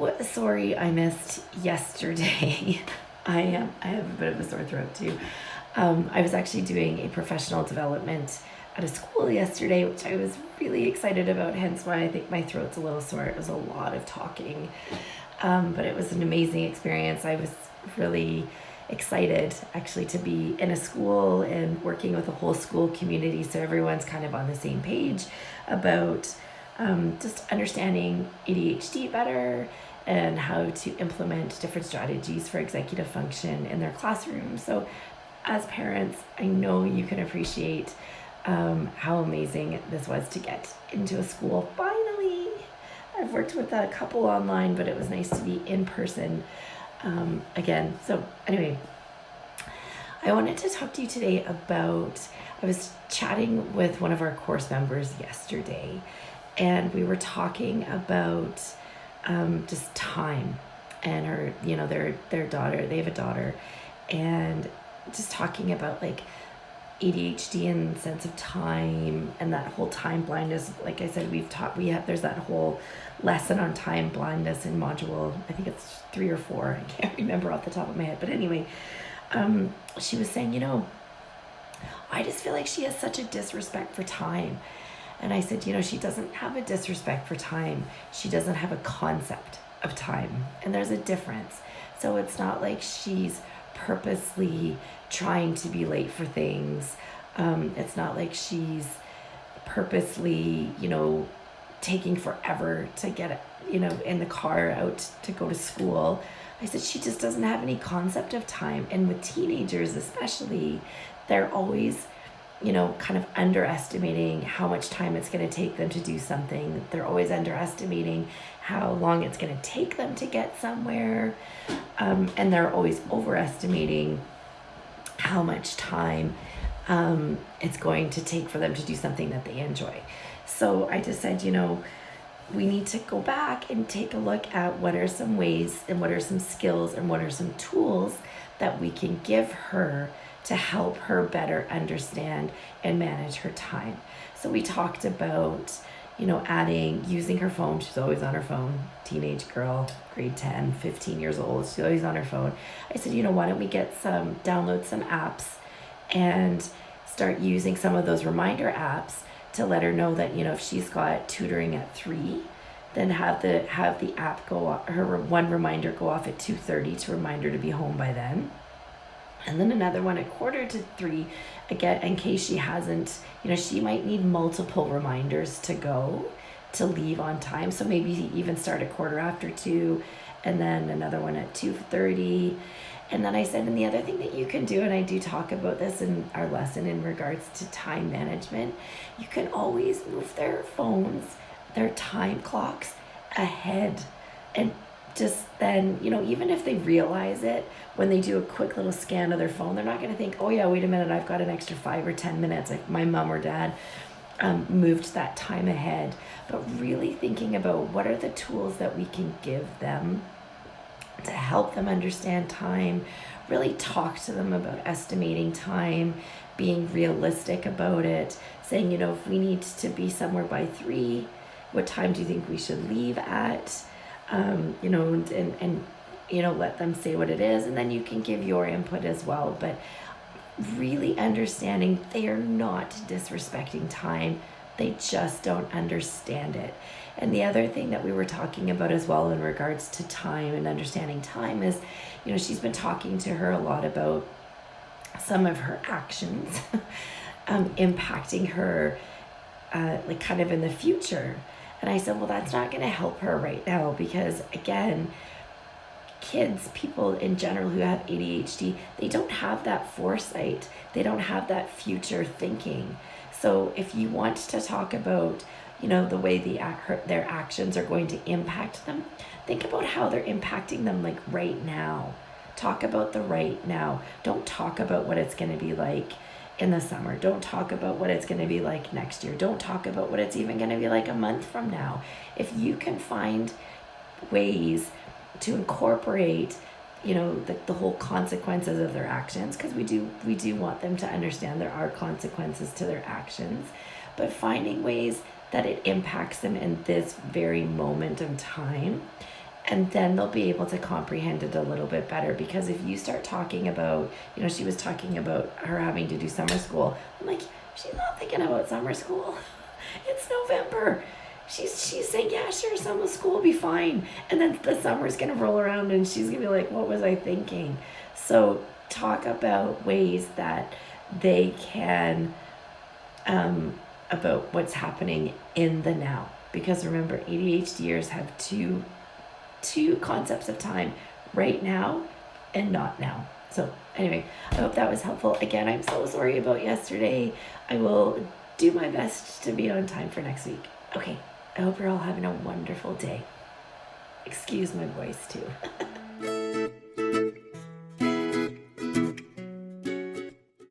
So sorry I missed yesterday. I have a bit of a sore throat too. I was actually doing a professional development at a school yesterday, which I was really excited about, hence why I think my throat's a little sore. It was a lot of talking, but it was an amazing experience. I was really excited actually to be in a school and working with a whole school community, so everyone's kind of on the same page about just understanding ADHD better and how to implement different strategies for executive function in their classroom. So as parents, I know you can appreciate how amazing this was to get into a school finally. I've worked with a couple online, but it was nice to be in person again. So anyway, I wanted to talk to you today about, I was chatting with one of our course members yesterday, and we were talking about just time and her, their daughter, they have a daughter, and just talking about like ADHD and sense of time and that whole time blindness. Like I said, there's that whole lesson on time blindness in module, I think it's 3 or 4, I can't remember off the top of my head, but anyway, she was saying, I just feel like she has such a disrespect for time. And I said, she doesn't have a disrespect for time. She doesn't have a concept of time. And there's a difference. So it's not like she's purposely trying to be late for things. It's not like she's purposely, taking forever to get, in the car out to go to school. I said, she just doesn't have any concept of time. And with teenagers especially, they're always kind of underestimating how much time it's going to take them to do something. They're always underestimating how long it's going to take them to get somewhere. And they're always overestimating how much time it's going to take for them to do something that they enjoy. So I just said, we need to go back and take a look at what are some ways and what are some skills and what are some tools that we can give her to help her better understand and manage her time. So we talked about, using her phone. She's always on her phone. Teenage girl, grade 10, 15 years old. She's always on her phone. I said, why don't we download some apps and start using some of those reminder apps to let her know that, if she's got tutoring at 3, then have the app go off, her one reminder go off at 2:30 to remind her to be home by then. And then another one at 2:45, again, in case she hasn't, she might need multiple reminders to leave on time. So maybe even start at 2:15, and then another one at 2:30. And then I said, and the other thing that you can do, and I do talk about this in our lesson in regards to time management, you can always move their phones, their time clocks ahead. And just then, even if they realize it, when they do a quick little scan of their phone, they're not going to think, oh yeah, wait a minute, I've got an extra 5 or 10 minutes. Like my mom or dad moved that time ahead. But really thinking about what are the tools that we can give them to help them understand time, really talk to them about estimating time, being realistic about it, saying, if we need to be somewhere by 3, what time do you think we should leave at? And let them say what it is, and then you can give your input as well. But really understanding they are not disrespecting time, they just don't understand it. And the other thing that we were talking about as well in regards to time and understanding time is, she's been talking to her a lot about some of her actions impacting her like kind of in the future. And I said, well, that's not going to help her right now, because again, kids, people in general who have ADHD, they don't have that foresight. They don't have that future thinking. So if you want to talk about, the way their actions are going to impact them, think about how they're impacting them like right now. Talk about the right now. Don't talk about what it's going to be like in the summer. Don't talk about what it's going to be like next year. Don't talk about what it's even going to be like a month from now. If you can find ways to incorporate, the whole consequences of their actions, because we do want them to understand there are consequences to their actions, but finding ways that it impacts them in this very moment of time And then they'll be able to comprehend it a little bit better. Because if you start talking about, she was talking about her having to do summer school. I'm like, she's not thinking about summer school. It's November. She's saying, yeah, sure, summer school will be fine. And then the summer's going to roll around and she's going to be like, what was I thinking? So talk about ways that they can, about what's happening in the now. Because remember, ADHDers have two concepts of time: right now and not now. So anyway, I hope that was helpful. Again, I'm so sorry about yesterday. I will do my best to be on time for next week. Okay, I hope you're all having a wonderful day. Excuse my voice too.